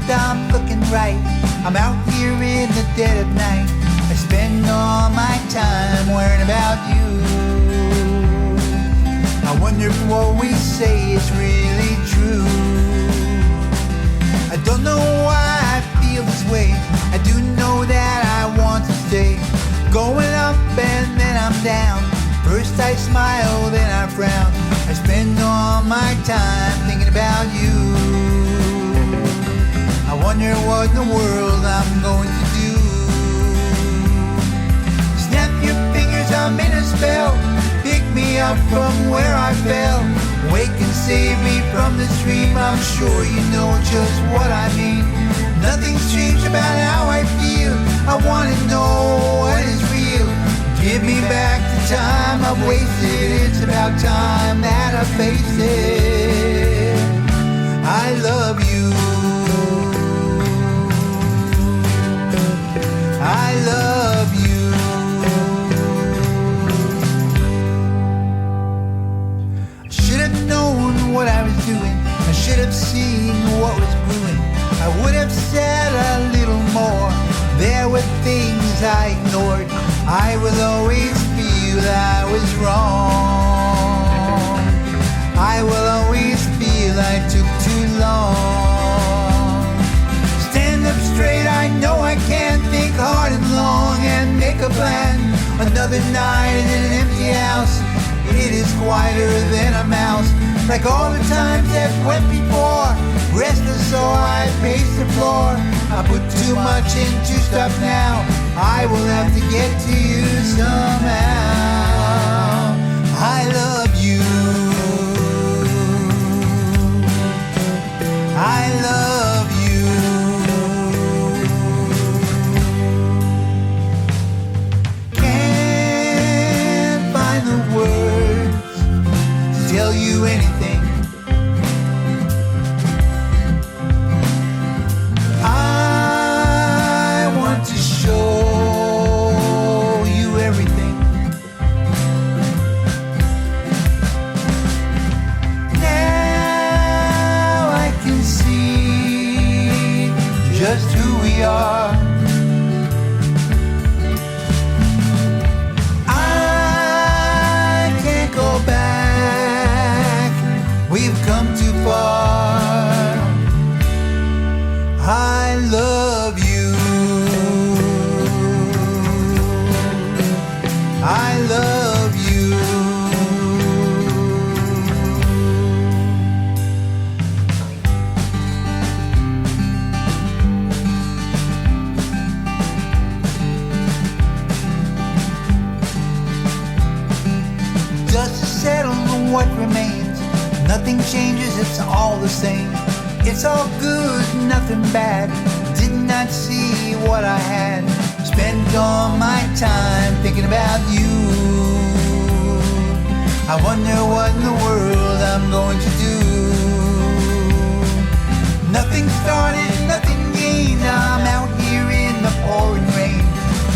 I'm looking right. I'm out here in the dead of night. I spend all my time worrying about you. I wonder if what we say is really true. I don't know why I feel this way. I do know that I want to stay. Going up and then I'm down. First I smile, then I frown. I spend all my time thinking about you. I wonder what in the world I'm going to do. Snap your fingers, I'm in a spell. Pick me up from where I fell. Wake and save me from this dream. I'm sure you know just what I mean. Nothing's changed about how I feel. I want to know what is real. Give me back the time I've wasted. It's about time that I face it. I love you. I love you. I should have known what I was doing. I should have seen what was brewing. I would have said a little more. There were things I ignored. I will always feel I was wrong. I will always feel I took too long. Stand up straight, I know I can. Think hard and long and make a plan. Another night in an empty house. It is quieter than a mouse. Like all the times that went before. Restless so I pace the floor. I put too much into stuff now. I will have to get to you somehow. I love you. I love you. Can't find the words to tell you anything. I want to show you everything. Now I can see just who we are. I can't go back. We've come too far. I love you. I love you. Dust is settled on what remains. Nothing changes, it's all the same. It's all good, nothing bad. Did not see what I had. Spent all my time thinking about you. I wonder what in the world I'm going to do. Nothing started, nothing gained. I'm out here in the pouring rain.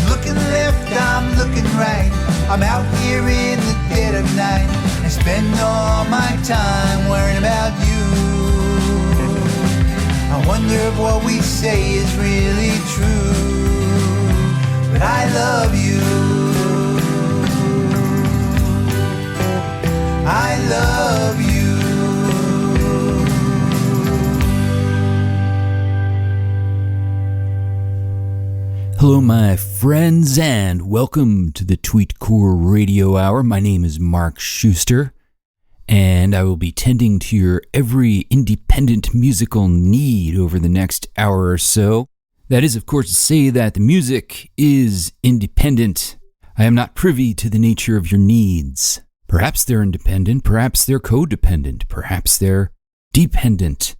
Looking left, I'm looking right. I'm out here in the dead of night. I spend all my time worrying about you. I wonder if what we say is really true. But I love you. I love you. Hello, my friends, and welcome to the Tweetcore Radio Hour. My name is Mark Schuster, and I will be tending to your every independent musical need over the next hour or so. That is, of course, to say that the music is independent. I am not privy to the nature of your needs. Perhaps they're independent, perhaps they're codependent, perhaps they're dependent.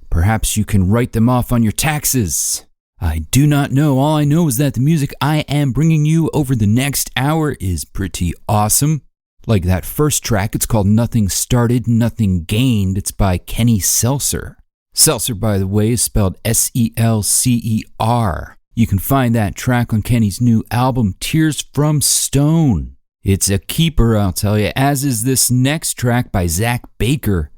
Perhaps you can write them off on your taxes. I do not know. All I know is that the music I am bringing you over the next hour is pretty awesome. Like that first track, it's called Nothing Started, Nothing Gained. It's by Kenny Selcer. Selcer, by the way, is spelled Selcer. You can find that track on Kenny's new album, Tears from Stone. It's a keeper, I'll tell you, as is this next track by Zach Baker.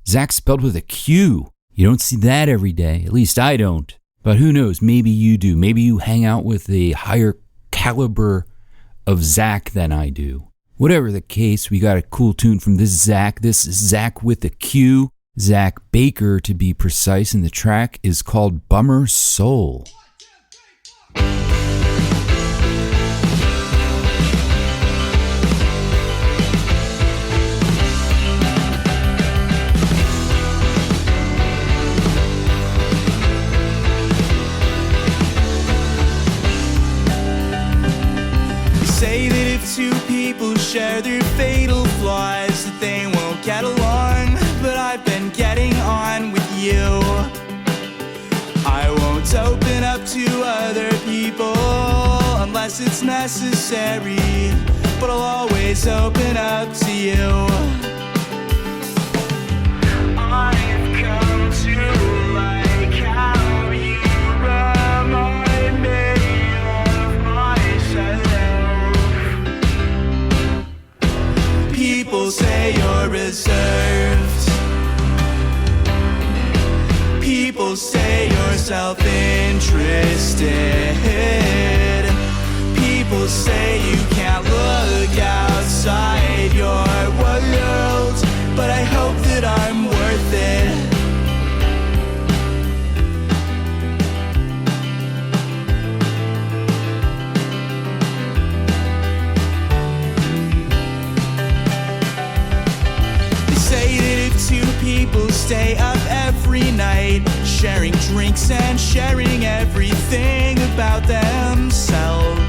Zach spelled with a Q. You don't see that every day. At least I don't. But who knows? Maybe you do. Maybe you hang out with a higher caliber of Zach than I do. Whatever the case, we got a cool tune from this Zach. This is Zach with a Q. Zach Baker, to be precise, and the track is called Bummer Soul. Say that if two people share their fatal flaws, that they won't get along, but I've been getting on with you. I won't open up to other people unless it's necessary, but I'll always open up to you. I've come to like how you remind me of myself. People say you're reserved. People say you're self-interested. People say you can't look outside your world, but I hope that I'm worth it. People stay up every night, sharing drinks and sharing everything about themselves.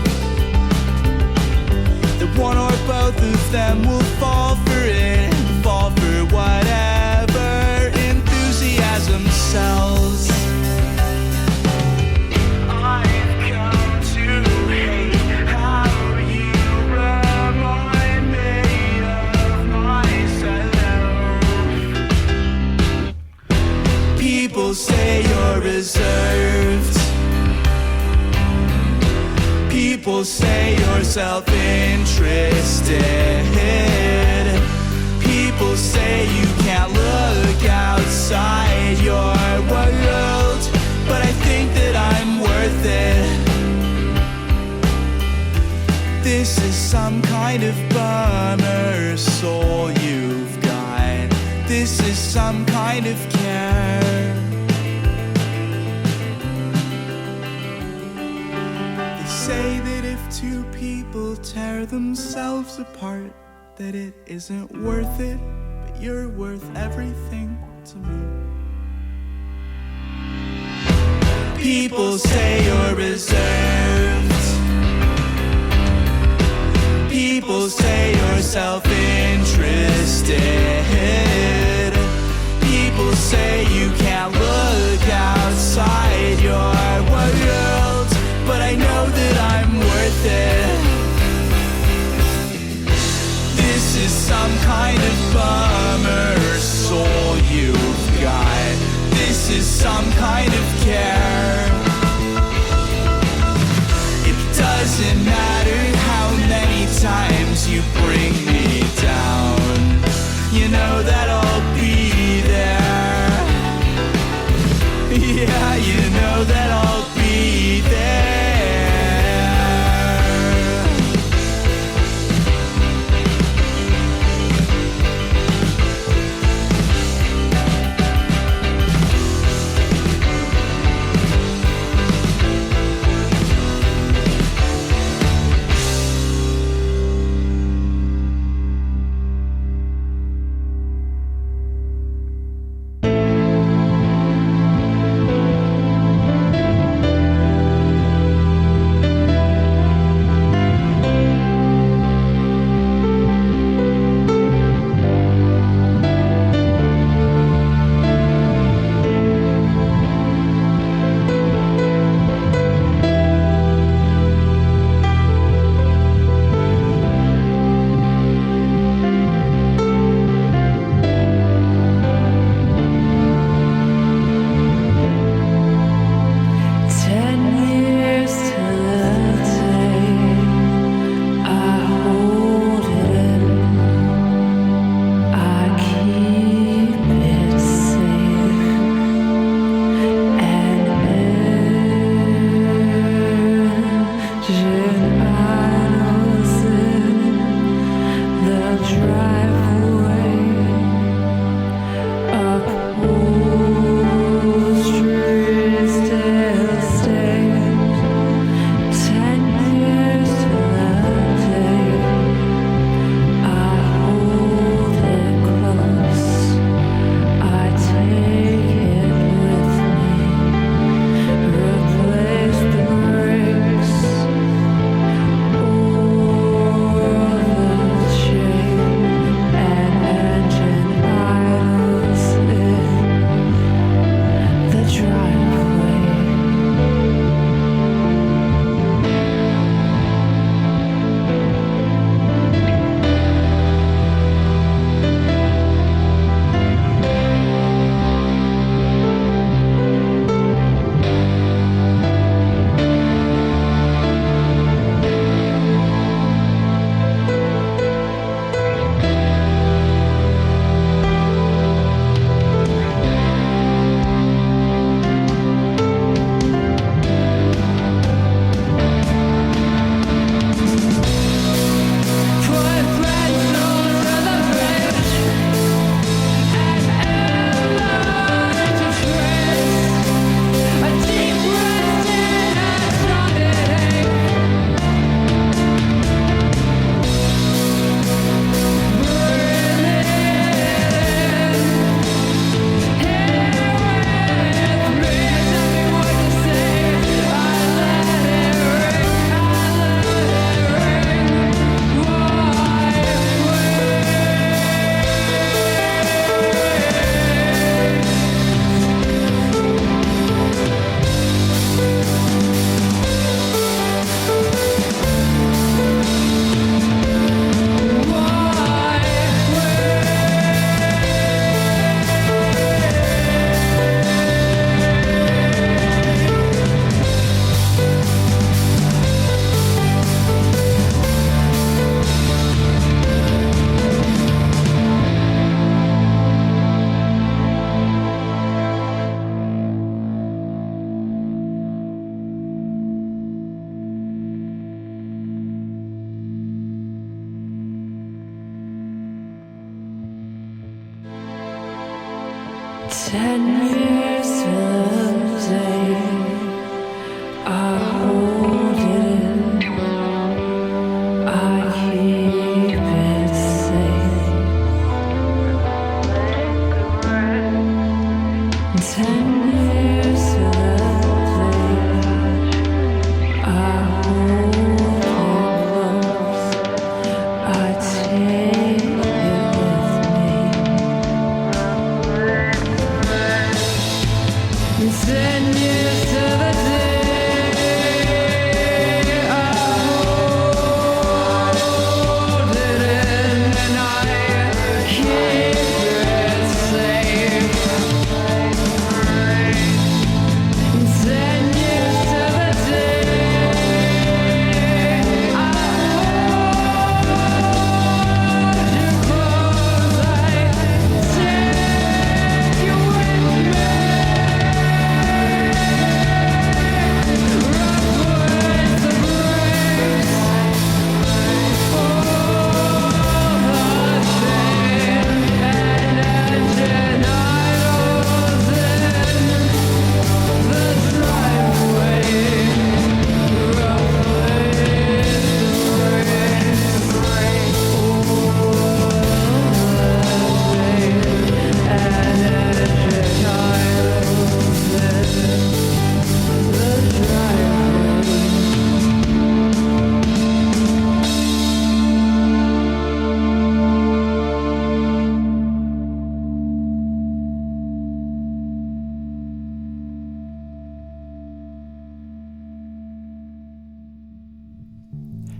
That one or both of them will fall for it, fall for whatever enthusiasm sells. I've come to hate how you remind me of myself. People say you're reserved. People say you're self-interested. People say you can't look outside your world, but I think that I'm worth it. This is some kind of bummer soul you've got. This is some kind of care. They say that if two people tear themselves apart, that it isn't worth it, but you're worth everything to me. People say you're reserved. People say you're self-interested. People say you can't look outside your world, but I know that I'm worth it. This is some kind of bummer soul you've got. This is some kind of care. It doesn't matter how many times you bring me down, you know that I'll be there. Yeah, you know that I'll be there.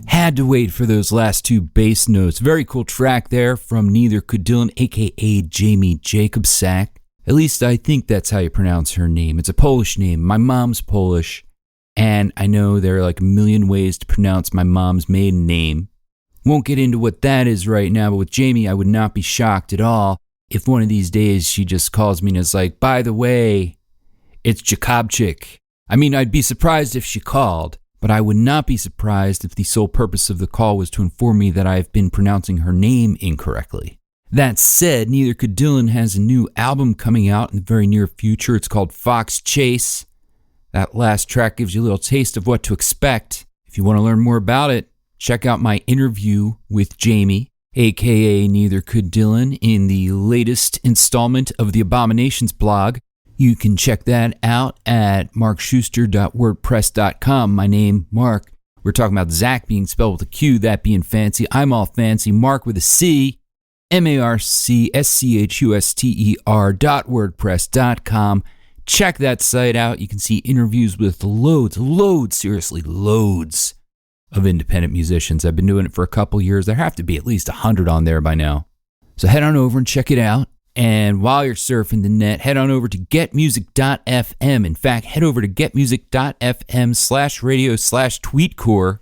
Had to wait for those last two bass notes. Very cool track there from Neither Could Dylan, aka Jamie Jacobsack. At least I think that's how you pronounce her name. It's a Polish name. My mom's Polish, and I know there are like a million ways to pronounce my mom's maiden name. Won't get into what that is right now, but with Jamie, I would not be shocked at all if one of these days she just calls me and is like, by the way, it's Jakobczyk. I mean, I'd be surprised if she called, but I would not be surprised if the sole purpose of the call was to inform me that I've been pronouncing her name incorrectly. That said, Neither Could Dylan has a new album coming out in the very near future. It's called Fox Chase. That last track gives you a little taste of what to expect. If you want to learn more about it, check out my interview with Jamie, aka Neither Could Dylan, in the latest installment of the Abominations blog. You can check that out at markschuster.wordpress.com. My name, Mark. We're talking about Zach being spelled with a Q, that being fancy. I'm all fancy. Mark with a C, markschuster.wordpress.com. Check that site out. You can see interviews with seriously loads of independent musicians. I've been doing it for a couple years. There have to be at least 100 on there by now. So head on over and check it out. And while you're surfing the net, head on over to getmusic.fm. In fact, head over to getmusic.fm/radio/tweetcore,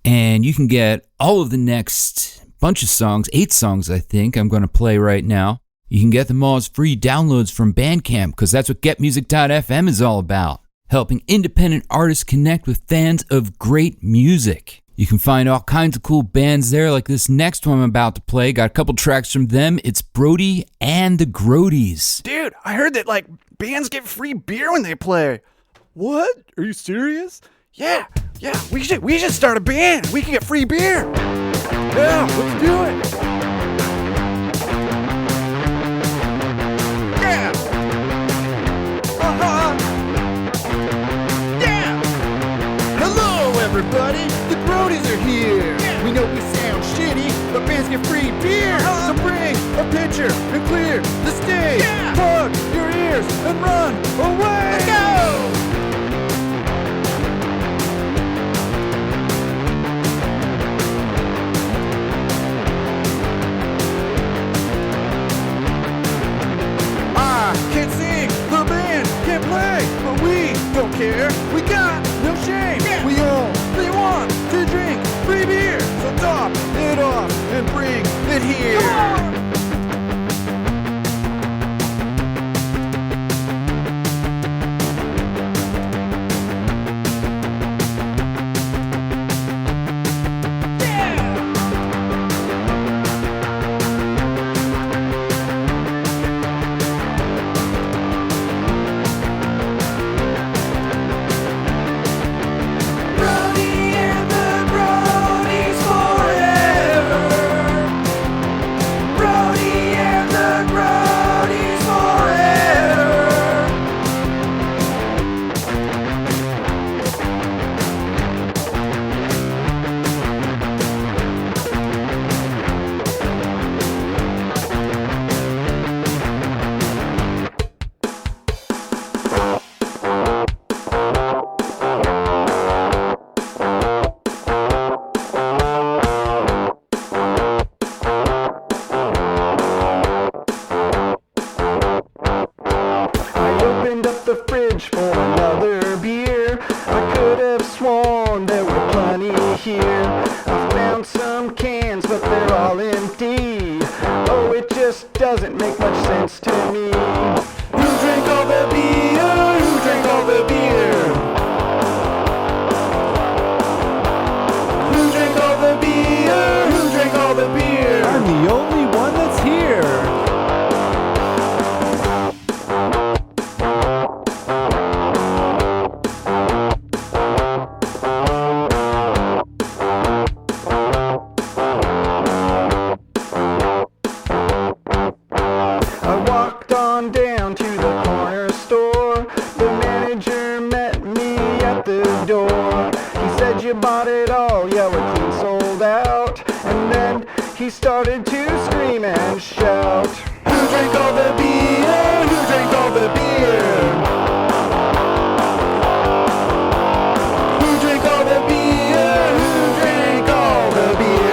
and you can get all of the next bunch of songs, 8 songs I think I'm going to play right now. You can get them all as free downloads from Bandcamp, because that's what getmusic.fm is all about, helping independent artists connect with fans of great music. You can find all kinds of cool bands there, like this next one I'm about to play. Got a couple tracks from them. It's Brody and the Grodies. Dude, I heard that, like, bands get free beer when they play. What? Are you serious? Yeah, we should start a band. We can get free beer. Yeah, let's do it. Yeah. Yeah. Hello, everybody. The Grodies are here. Yeah. We know we sound shitty, but bands get free beer. So bring a pitcher and clear the stage. Yeah. Plug your ears and run away. Let's go. Can't sing, the band can't play, but we don't care, we got no shame. Yeah. We only want to drink free beer, so top it off and bring it here. Come on. he started to scream and shout. Who drank all the beer? Who drank all the beer? Who drank all the beer? Who drank all the beer?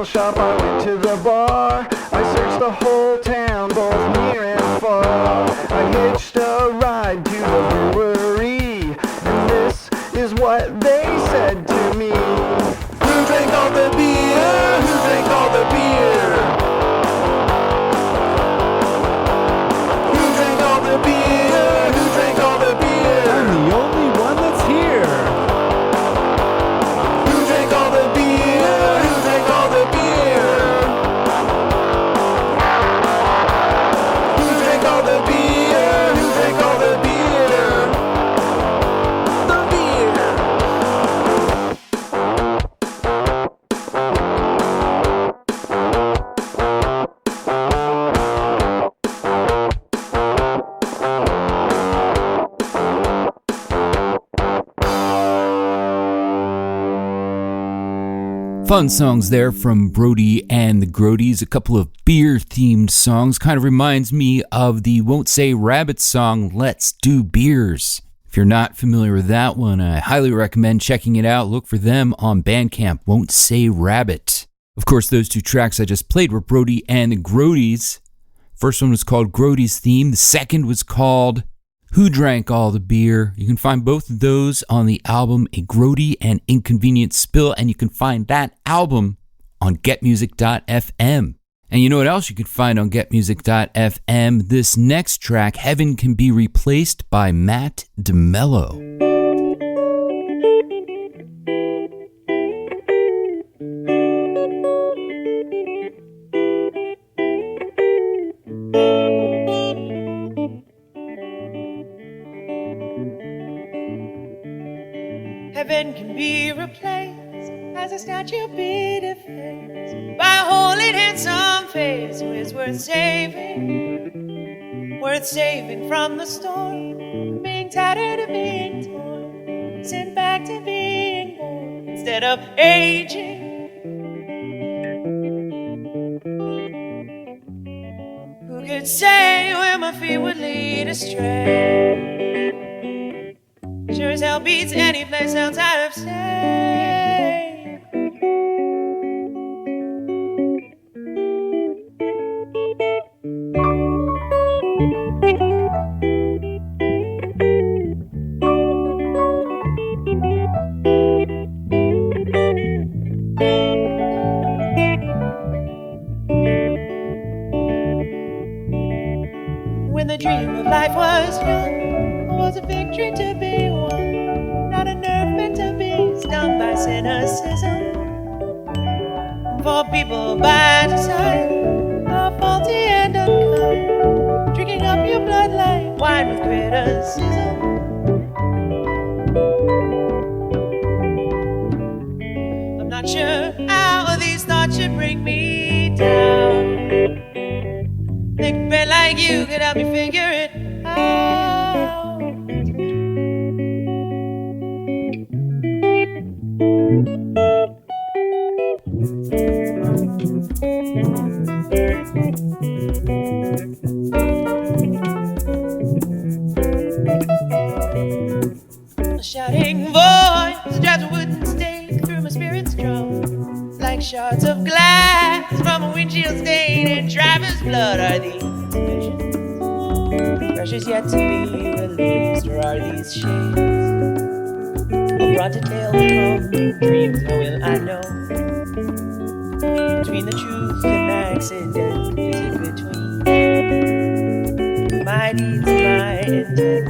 Shop, I went to the bar. I searched the whole town, both near and far. I hitched a ride to the brewery, and this is what they said to me. Who drank all the beer? Who drank all the beer? Who drank all the beer? Who drank all the beer? I'm the only one that's here. Who drank all the beer? Who drank all the beer? Who drank all the beer? Who drank all the beer? The beer. Fun songs there from Brody and the Grodies, a couple of beer-themed songs. Kind of reminds me of the Won't Say Rabbit song, Let's Do Beers. If you're not familiar with that one, I highly recommend checking it out. Look for them on Bandcamp, Won't Say Rabbit. Of course, those two tracks I just played were Brody and the Grodies. First one was called Grody's Theme. The second was called Who Drank All the Beer. You can find both of those on the album A Grody and Inconvenient Spill, and you can find that album on getmusic.fm. And you know what else you can find on getmusic.fm? This next track, Heaven Can Be Replaced by Matt DeMello. Heaven can be replaced as a statue be defaced by a holy and handsome face who is worth saving from the storm, being tattered and being torn, sent back to being born instead of aging. Who could say where my feet would lead astray? Sure as hell beats any place outside of state. When the dream of life was young, was a victory to be won, not a nerve meant to be stung by cynicism. For people by design are faulty and unkind, drinking up your blood like wine with criticism. I'm not sure how these thoughts should bring me down. Think a bit like you could help me figure it out. A shouting voice drives a wooden stake through my spirit's drum, like shards of glass from a windshield stain and driver's blood. Are these visions, pressures yet to be released, or are these shades of brought to tale come dreams? How will I know between the truth and accident? Is it between my deeds and my intent?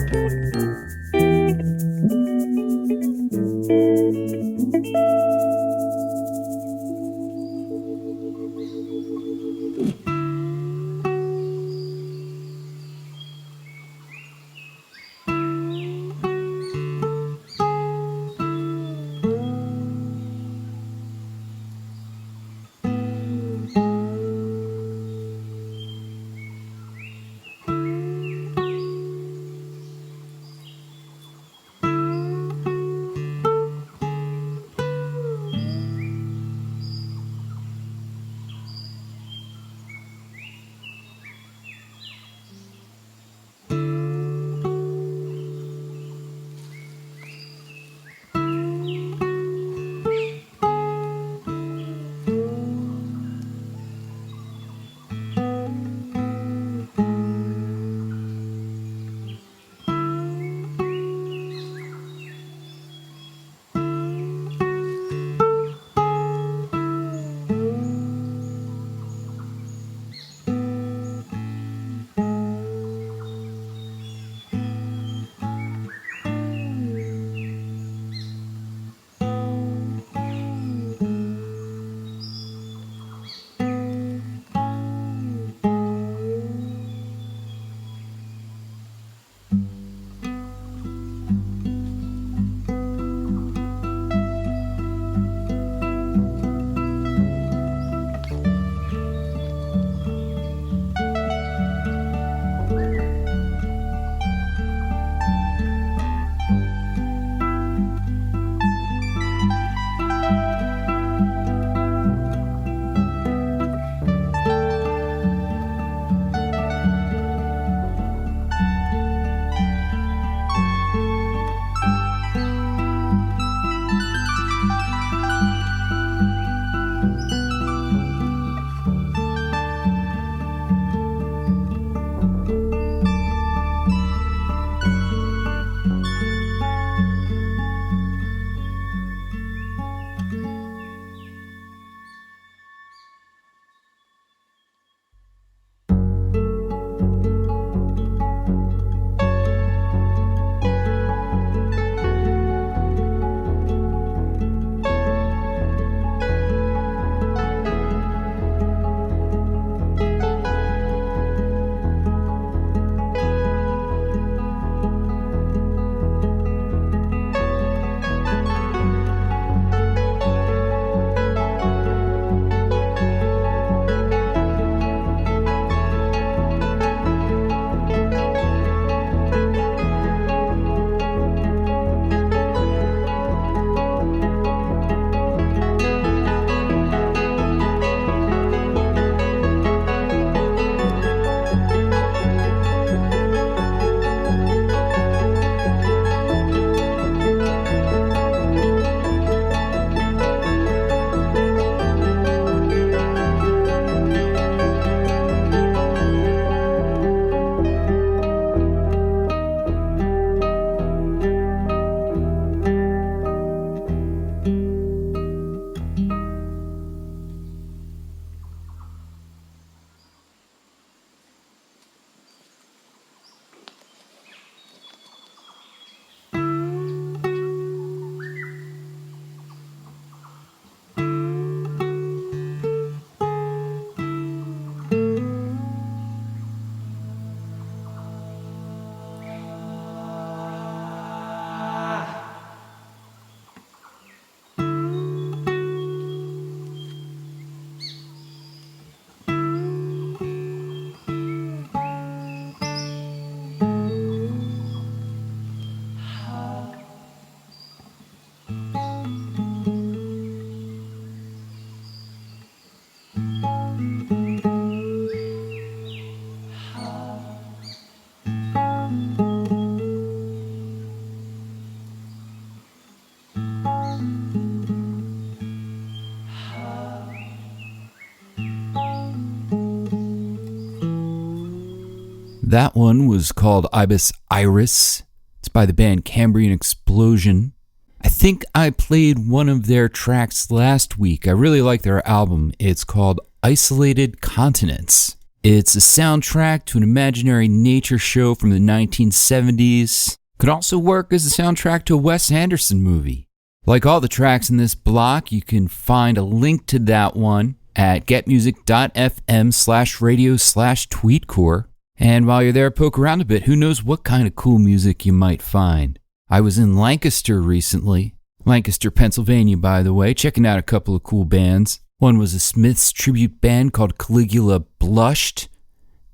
That one was called Ibis Iris. It's by the band Cambrian Explosion. I think I played one of their tracks last week. I really like their album. It's called Isolated Continents. It's a soundtrack to an imaginary nature show from the 1970s. Could also work as a soundtrack to a Wes Anderson movie. Like all the tracks in this block, you can find a link to that one at getmusic.fm/radio/tweetcore. And while you're there, poke around a bit. Who knows what kind of cool music you might find. I was in Lancaster recently. Lancaster, Pennsylvania, by the way, checking out a couple of cool bands. One was a Smiths tribute band called Caligula Blushed.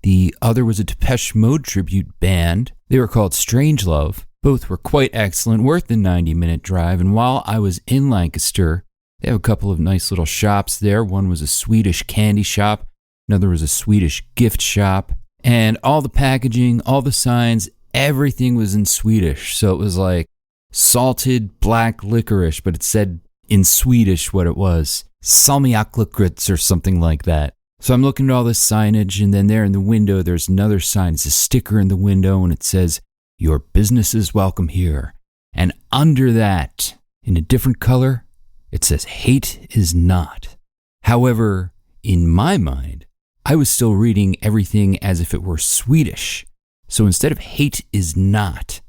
The other was a Depeche Mode tribute band. They were called Strangelove. Both were quite excellent, worth the 90-minute drive. And while I was in Lancaster, they have a couple of nice little shops there. One was a Swedish candy shop. Another was a Swedish gift shop. And all the packaging, all the signs, everything was in Swedish. So it was like salted black licorice, but it said in Swedish what it was. Salmiaklukrits or something like that. So I'm looking at all this signage, and then there in the window, there's another sign. It's a sticker in the window, and it says, "Your business is welcome here." And under that, in a different color, it says, "Hate is not." However, in my mind, I was still reading everything as if it were Swedish. So instead of "hate is not,"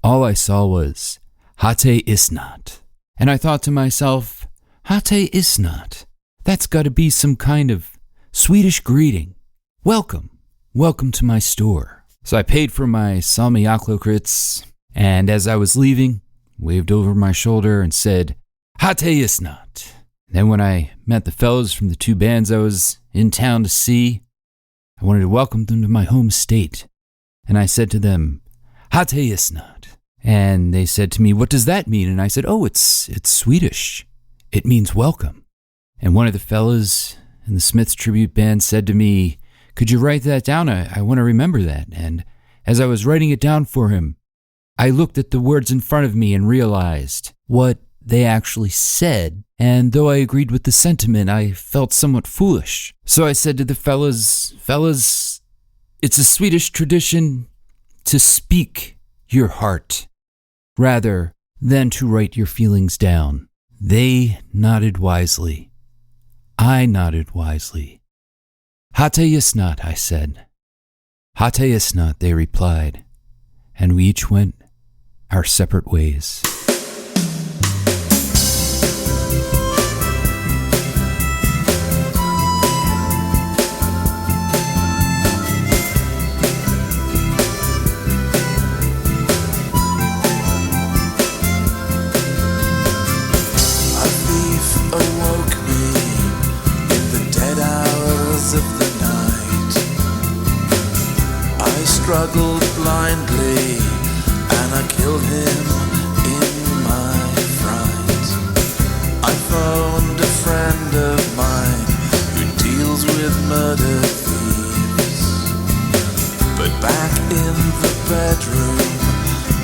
all I saw was "hate is not." And I thought to myself, "Hate is not. That's got to be some kind of Swedish greeting. Welcome. Welcome to my store." So I paid for my salmiaklukrits, and as I was leaving, waved over my shoulder and said, "Hate is not." Then when I met the fellows from the two bands I was in town to see, I wanted to welcome them to my home state. And I said to them, "Hate is not." And they said to me, "What does that mean?" And I said, "Oh, it's Swedish. It means welcome." And one of the fellas in the Smiths tribute band said to me, "Could you write that down? I want to remember that." And as I was writing it down for him, I looked at the words in front of me and realized what they actually said. And though I agreed with the sentiment, I felt somewhat foolish. So I said to the fellas, "It's a Swedish tradition to speak your heart rather than to write your feelings down." They nodded wisely. I nodded wisely. "Hate is not," I said. "Hate is not," they replied. And we each went our separate ways. Struggled blindly, and I killed him in my fright. I phoned a friend of mine who deals with murder thieves, but back in the bedroom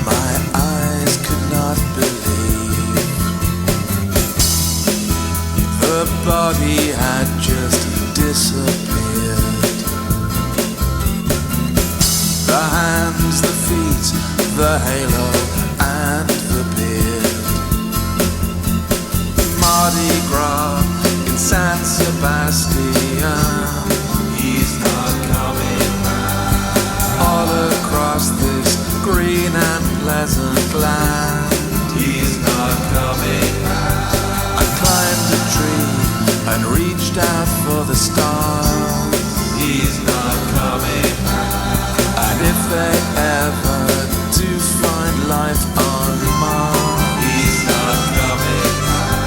my eyes could not believe. The body had just disappeared. The hands, the feet, the halo, and the beard. Mardi Gras in San Sebastian. He's not coming back. All across this green and pleasant land. He's not coming back. I climbed a tree and reached out for the stars. He's not coming back. And if they ever do find life on Mars, he's not coming back.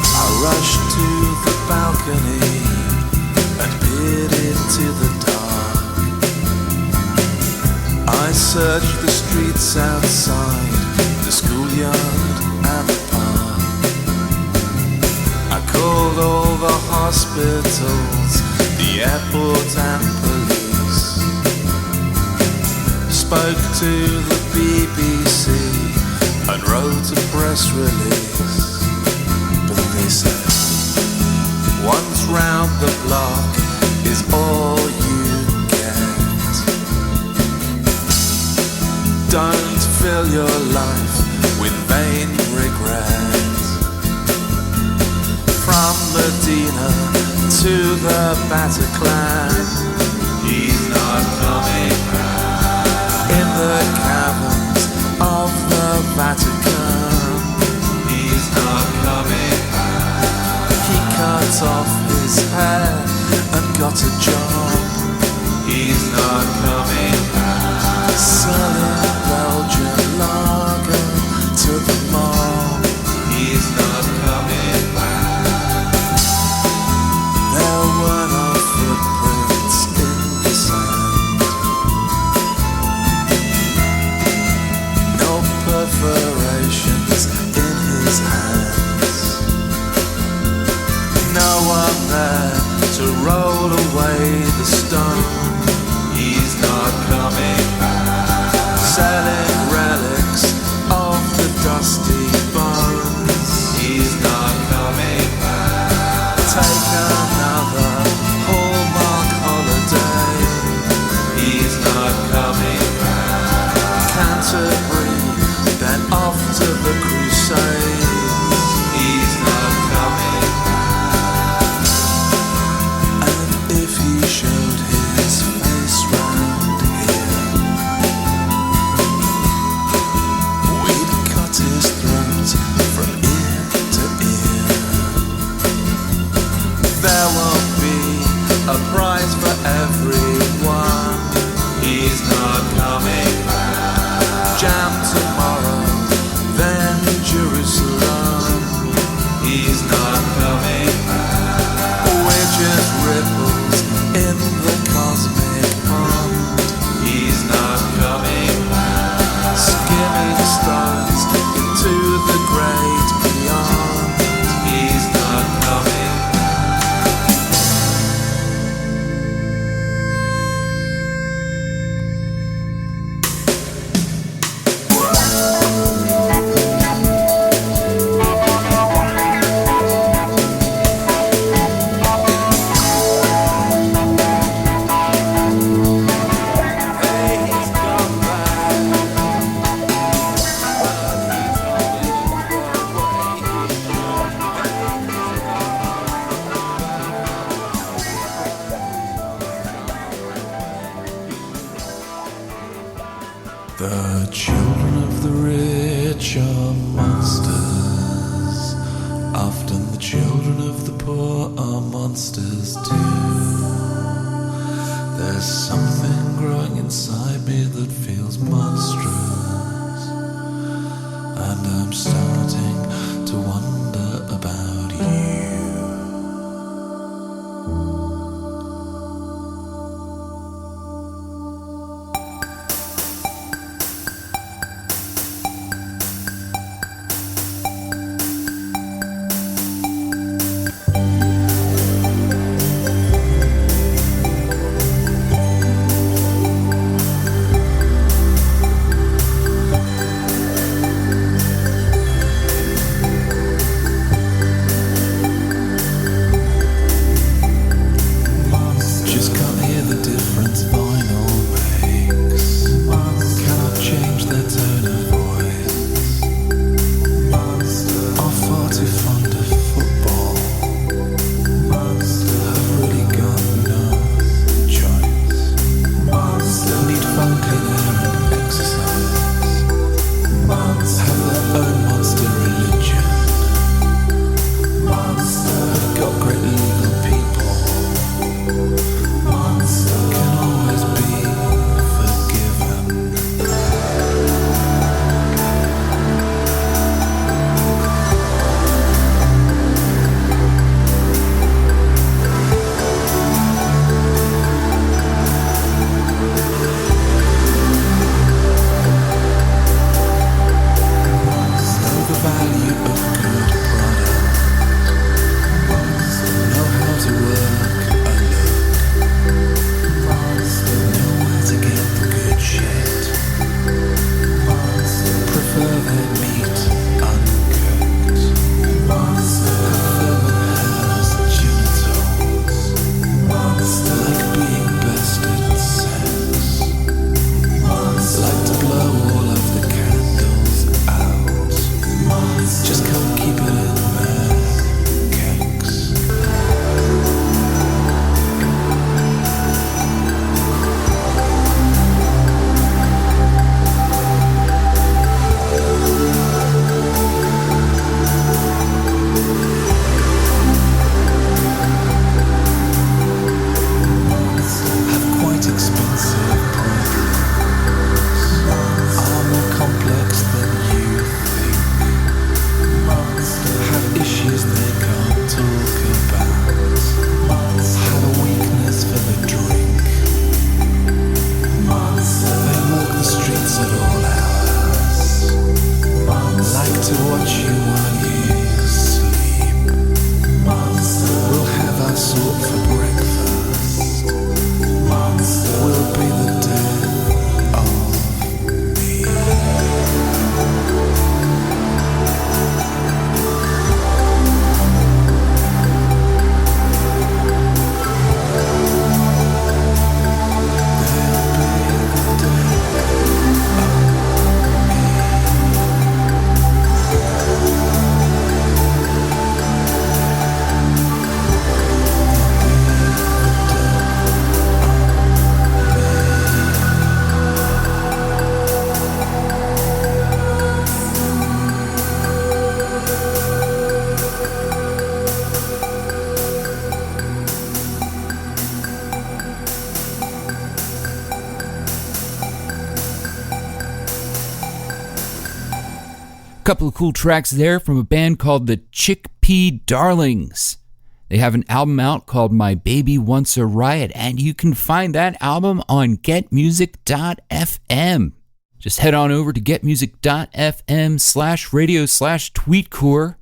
I rushed to the balcony and peered into the dark. I searched the streets outside, the schoolyard and the park. I called all the hospitals, the airport and police. spoke to the BBC and wrote a press release. But they said, once round the block is all you get. Don't fill your life with vain regret. From Medina to the Bataclan, he's not coming back. In the caverns of the Vatican, he's not coming back. He cut off his hair and got a job. He's not coming back. Selling Belgian lager to the mob. He's not coming back. There were no footprints in the sand, no perforations in his hands, no one there to roll away the stone. He's not coming back. Selling relics of the dusty bones. He's not coming back. Take another Hallmark holiday. He's not coming back. Canterbury, then off to the Crusades. He's not coming back. And if he showed his face round here, we'd cut his throat from ear to ear. There won't be a prize for everyone. He's not coming back. Jam tomorrow, then Jerusalem. He's not coming back. We're just ripples in the cosmic pond. He's not coming back. Skimming stars into the great beyond. He's not coming back. Hey, he's gone back. The children of the rich are monsters. Often the children of the poor are monsters too. There's something growing inside me that feels monstrous, and I'm starting to wonder about you. couple of cool tracks there from a band called the Chickpea Darlings. They have an album out called My Baby Wants a Riot, and you can find that album on getmusic.fm. Just head on over to getmusic.fm/radio/tweetcore,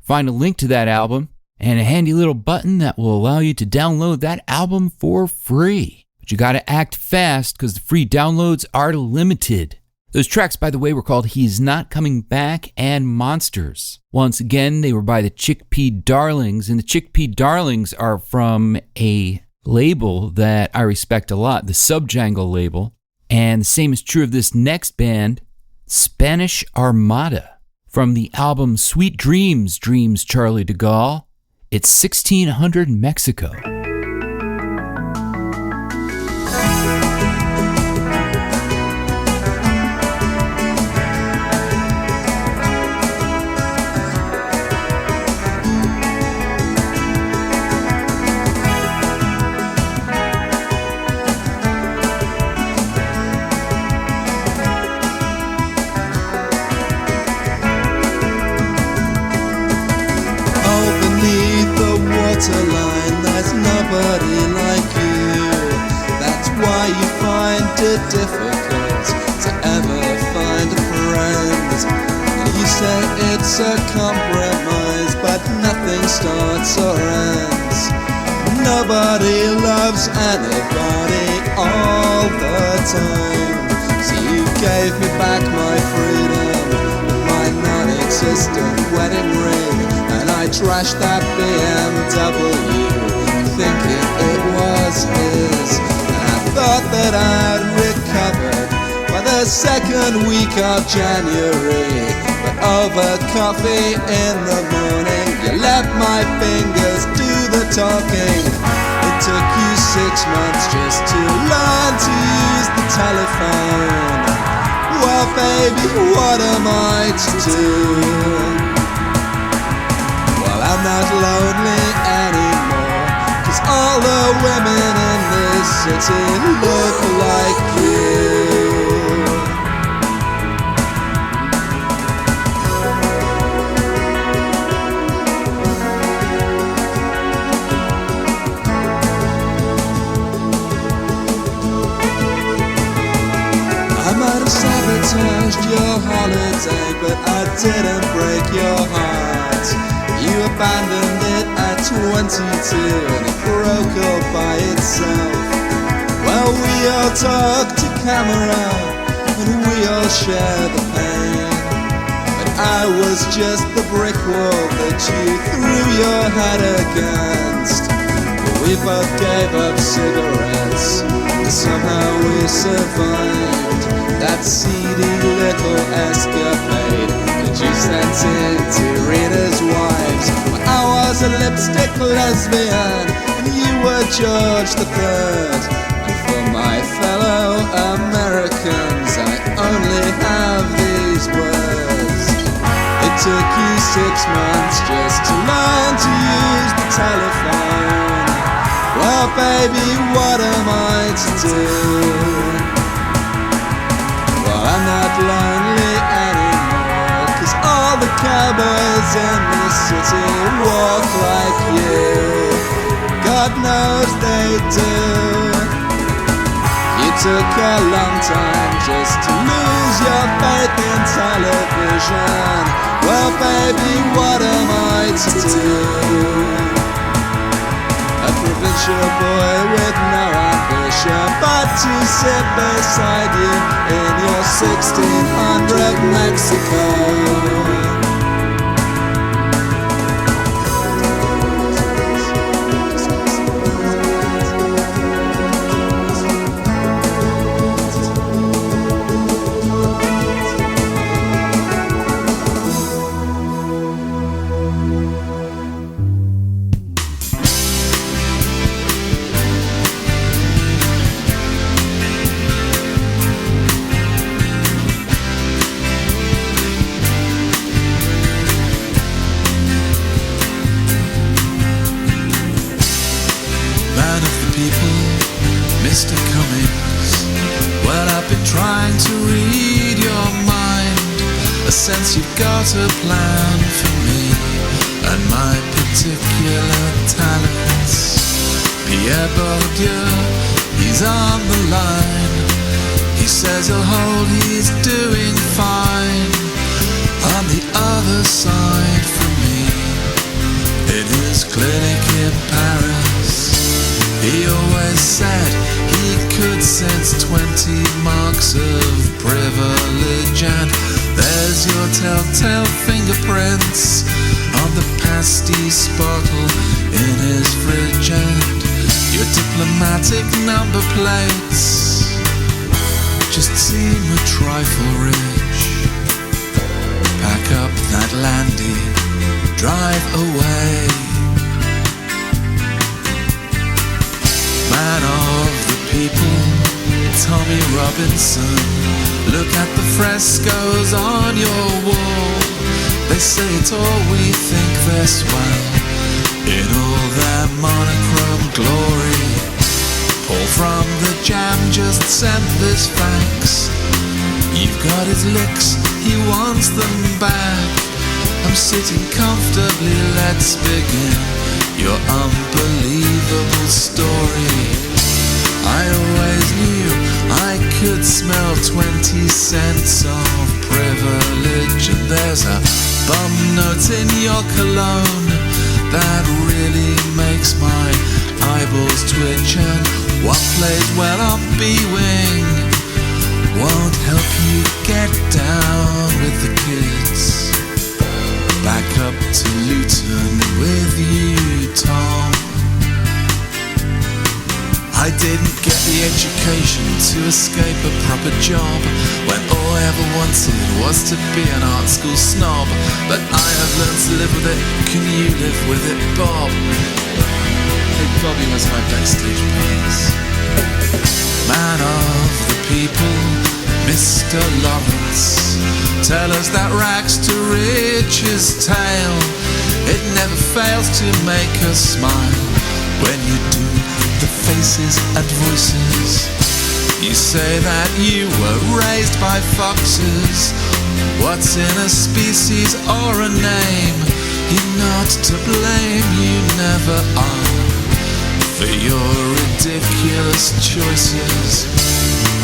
find a link to that album, and a handy little button that will allow you to download that album for free. But you gotta act fast because the free downloads are limited. Those tracks, by the way, were called He's Not Coming Back and Monsters. Once again, they were by the Chickpea Darlings, and the Chickpea Darlings are from a label that I respect a lot, the Subjangle label. And the same is true of this next band, Spanish Armada. From the album Sweet Dreams, Dreams Charlie DeGaulle, it's 1600 Mexico. Line, there's nobody like you. That's why you find it difficult to ever find a friend. You say it's a compromise, but nothing starts or ends. Nobody loves anybody all the time. So you gave me back my freedom, my non-existent wedding ring. And I trashed that BMW, thinking it was his. And I thought that I'd recovered by the second week of January. But over coffee in the morning, you let my fingers do the talking. It took you 6 months just to learn to use the telephone. Well, baby, what am I to do? I'm not lonely anymore, 'cause all the women in this city look like you. I might have sabotaged your holiday, but I didn't break your heart. You abandoned it at 22 and it broke all by itself. Well, we all talk to camera and we all share the pain. But I was just the brick wall that you threw your head against. We both gave up cigarettes and somehow we survived that seedy little escapade that you sent in to readers' wives. Well, I was a lipstick lesbian and you were George III. And for my fellow Americans, I only have these words. It took you 6 months just to learn to use the telephone. Well, baby, what am I to do? Well, I'm not lonely anymore, 'cause all the cowboys in this city walk like you. God knows they do. You took a long time just to lose your faith in television. Well, baby, what am I to do? A provincial boy with no ambition but to sit beside you in your 1600 Mexico. sense you've got a plan for me and my particular talents. Pierre Bourdieu, he's on the line. He says he'll hold, he's doing fine. On the other side from me, in his clinic in Paris, he always said he could sense 20 marks of privilege. And there's your telltale fingerprints on the pastis bottle in his fridge, and your diplomatic number plates just seem a trifle rich. Pack up that landy, drive away. Man of the people, Tommy Robinson, look at the frescoes on your wall. They say it's all we think they're swell in all their monochrome glory. Paul from the Jam just sent this fax. You've got his licks, he wants them back. I'm sitting comfortably, let's begin your unbelievable story. I always knew I could smell 20 cents of privilege, and there's a bum note in your cologne that really makes my eyeballs twitch. And what plays well on B-Wing won't help you get down with the kids. Back up to Luton with you, Tom. I didn't get the education to escape a proper job, when all I ever wanted was to be an art school snob. But I have learned to live with it. Can you live with it, Bob? Hey, Bobby was my backstage pass. Man of the people, Mr. Lawrence, tell us that rags to riches tale. It never fails to make us smile when you do the faces and voices. You say that you were raised by foxes. What's in a species or a name? You're not to blame, you never are, for your ridiculous choices.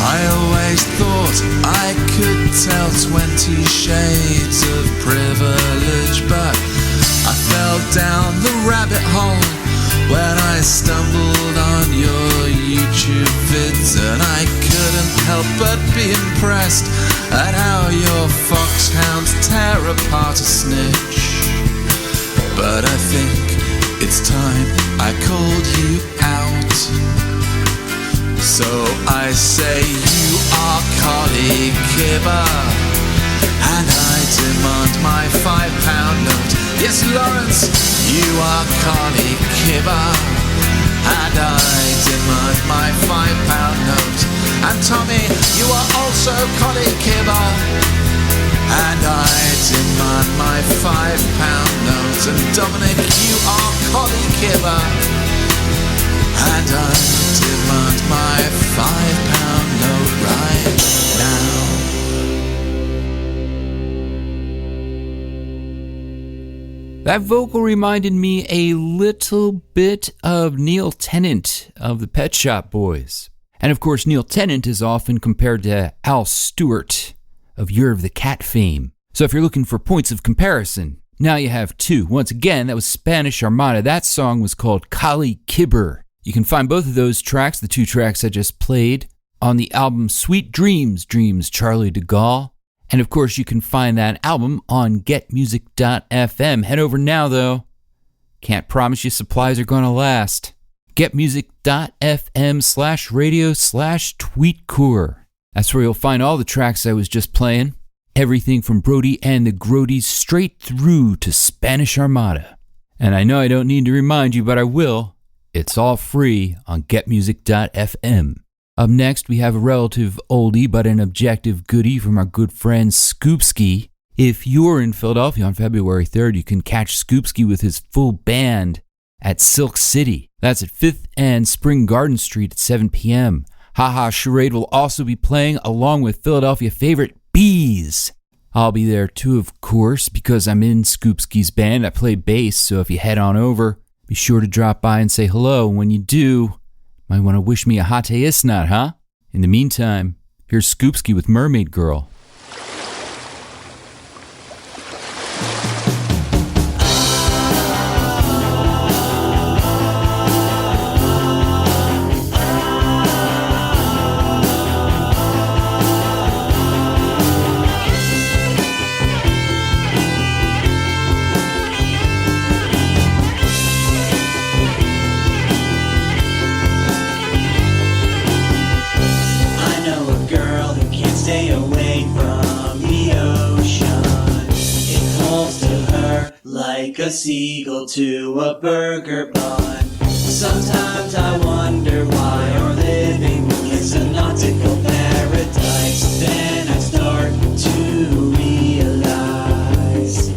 I always thought I could tell 20 shades of privilege, but I fell down the rabbit hole when I stumbled on your YouTube vids, and I couldn't help but be impressed at how your foxhounds tear apart a snitch. But I think it's time I called you out. So I say you are Kolley, Kibber, and I demand my £5 note. Yes, Lawrence, you are Kolley, Kibber, and I demand my £5 note. And Tommy, you are also Kolley, Kibber, and I demand my £5 note. And Dominic, you are Kolley, Kibber, and I demand my £5 note right now. That vocal reminded me a little bit of Neil Tennant of the Pet Shop Boys. And of course, Neil Tennant is often compared to Al Stewart of Year of the Cat fame. So if you're looking for points of comparison, now you have two. Once again, that was Spanish Armada. That song was called Kolley, Kibber. You can find both of those tracks, the two tracks I just played, on the album Sweet Dreams, Charlie DeGaulle. And of course, you can find that album on getmusic.fm. Head over now, though. Can't promise you supplies are going to last. getmusic.fm/radio/tweetcore. That's where you'll find all the tracks I was just playing. Everything from Brody and the Grodies straight through to Spanish Armada. And I know I don't need to remind you, but I will. It's all free on getmusic.fm. Up next, we have a relative oldie but an objective goodie from our good friend Scoopski. If you're in Philadelphia on February 3rd, you can catch Scoopski with his full band at Silk City. That's at 5th and Spring Garden Street at 7 p.m. Haha Charade will also be playing along with Philadelphia favorite Bees. I'll be there too, of course, because I'm in Scoopski's band. I play bass, so if you head on over, be sure to drop by and say hello. When you do, might want to wish me a hate isnat, huh? In the meantime, here's Scoopski with Mermaid Girl. Stay away from the ocean. It calls to her like a seagull to a burger bun. Sometimes I wonder why our living is a nautical paradise. Then I start to realize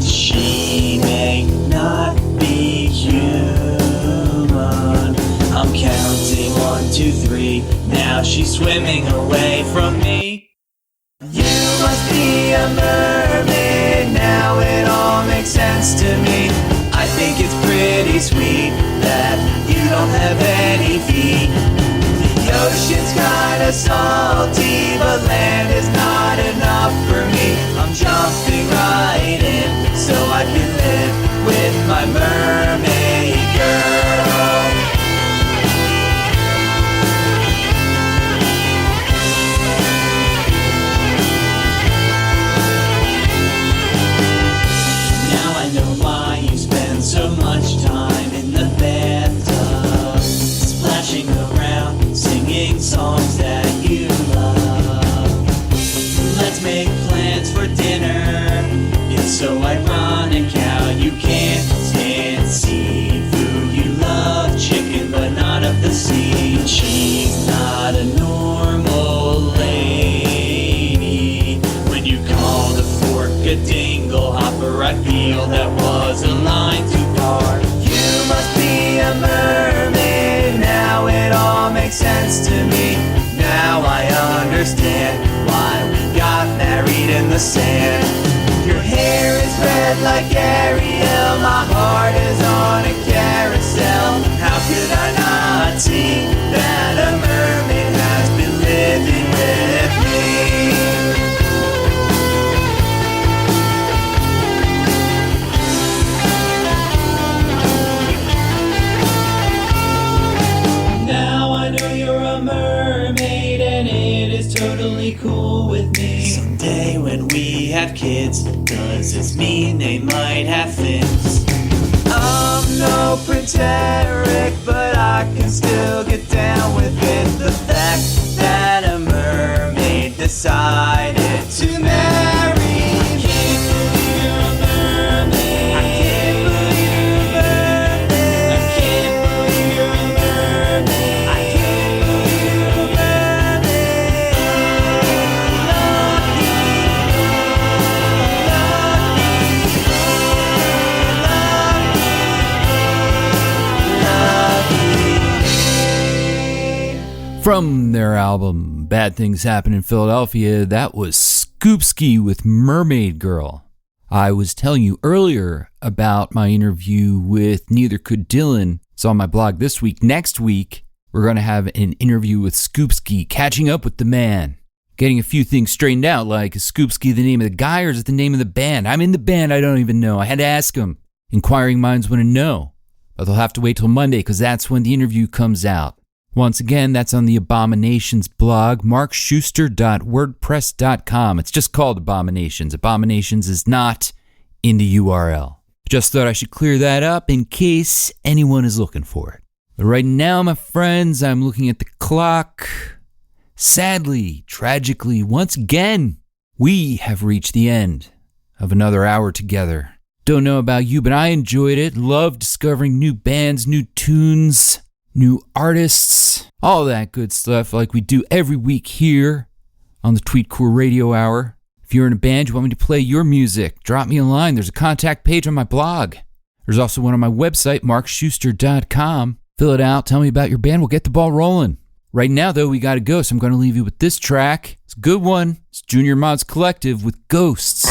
she may not be human. I'm counting 1, 2, 3. Now she's swimming away from me. You must be a mermaid, now it all makes sense to me. I think it's pretty sweet that you don't have any feet. The ocean's kinda salty, but land is not enough for me. I'm jumping right in so I can live with my mermaid girl. So much time in the bathtub, splashing around, singing songs that you love. Let's make plans for dinner. It's so ironic how you can't stand seafood. You love chicken, but not of the sea. She's not a normal lady. When you call the fork a dingle hopper, I feel that was a line too far. You must be a mermaid, now it all makes sense to me. Now I understand why we got married in the sand. Your hair is red like Ariel, my heart is on a carousel. How could I not see that a mermaid has been living with me? Totally cool with me. Someday when we have kids, does this mean they might have fins? I'm no Prince Eric, but I can still get down with it. The fact that a mermaid decided to marry me. I can't believe you're a mermaid. I can't believe you're a mermaid. I can't believe you're a mermaid. I can't believe you're a mermaid. From their album Bad Things Happen in Philadelphia, that was Scoopski with Mermaid Girl. I was telling you earlier about my interview with Neither Could Dylan. It's on my blog this week. Next week, we're going to have an interview with Scoopski, catching up with the man. Getting a few things straightened out, like is Scoopski the name of the guy or is it the name of the band? I'm in the band, I don't even know. I had to ask him. Inquiring minds want to know. But they'll have to wait till Monday because that's when the interview comes out. Once again, that's on the Abominations blog, markschuster.wordpress.com. It's just called Abominations. Abominations is not in the URL. Just thought I should clear that up in case anyone is looking for it. But right now, my friends, I'm looking at the clock. Sadly, tragically, once again, we have reached the end of another hour together. Don't know about you, but I enjoyed it. Loved discovering new bands, new tunes, new artists, all that good stuff like we do every week here on the Tweetcore Radio Hour. If you're in a band, you want me to play your music, drop me a line. There's a contact page on my blog. There's also one on my website, markschuster.com. Fill it out, tell me about your band, we'll get the ball rolling. Right now, though, we gotta go, so I'm gonna leave you with this track. It's a good one. It's Junior Mods Collective with Ghosts.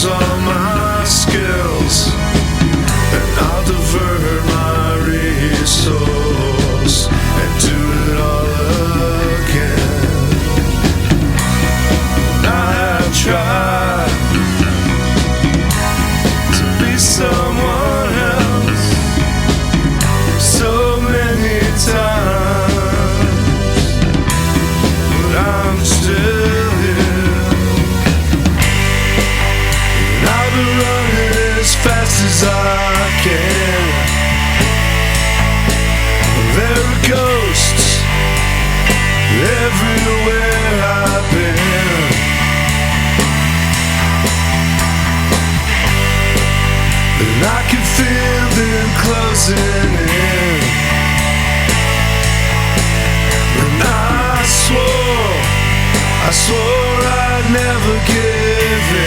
All my skills, and I'll divert my resource and do it all again. I have tried to be someone else so many times, but I'm still here. I've been running as fast as I can. There are ghosts everywhere I've been, and I can feel them closing in. And I swore I'd never give in.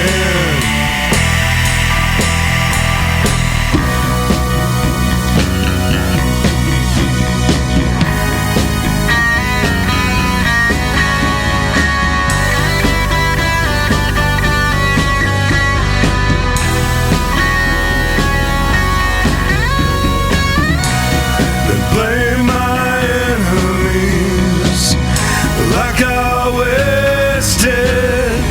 Like I always did.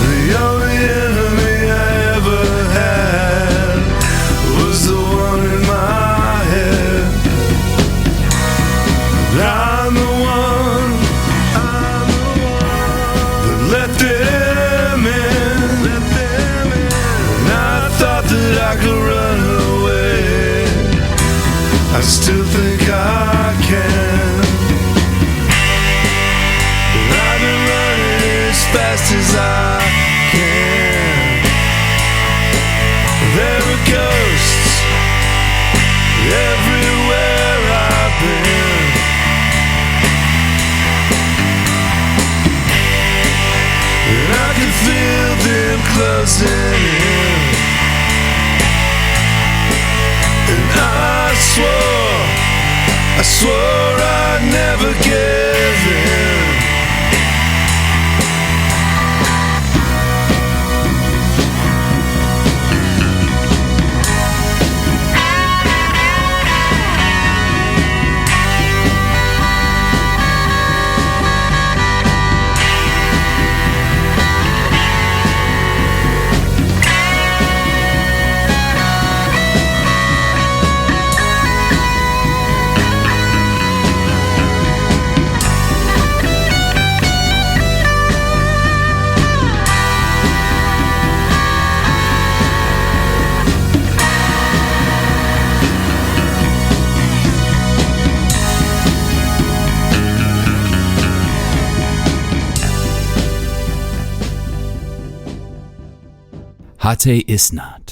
The only enemy I ever had was the one in my head. I'm the one that let them in. And I thought that I could run away. I still think I can. Fast as I can. There are ghosts everywhere I've been, and I can feel them closing in. And I swore I'd never give in. Hate Isnat